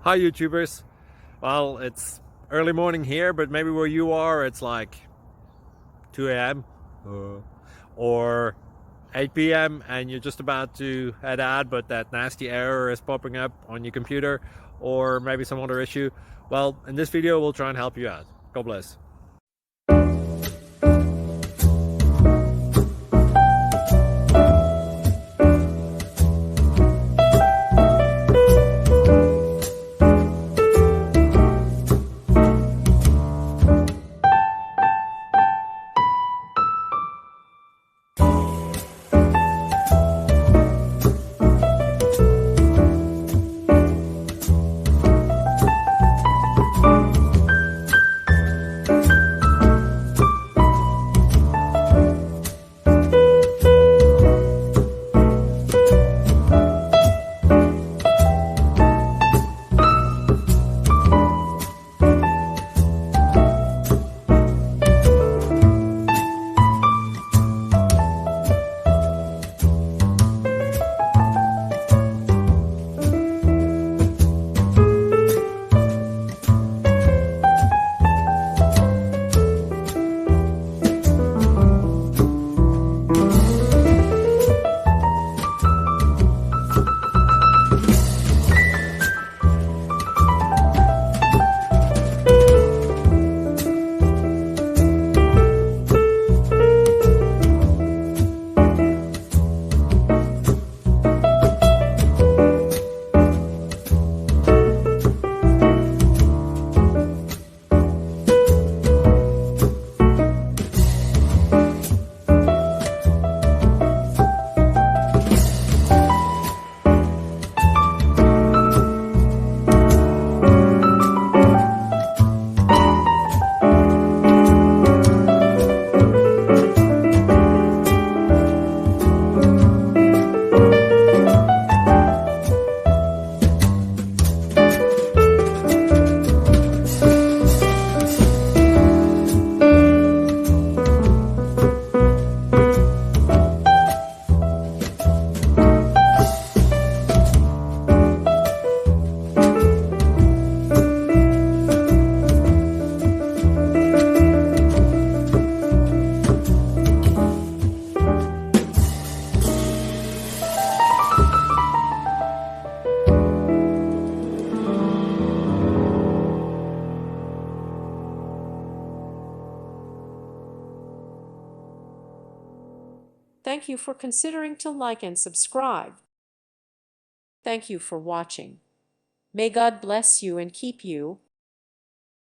Hi YouTubers. Well, it's early morning here, but maybe where you are it's like 2 a.m. or 8 p.m. and you're just about to head out, but that nasty error is popping up on your computer, or maybe some other issue. Well, in this video we'll try and help you out. God bless. Thank you for considering to like and subscribe. Thank you for watching. May God bless you and keep you.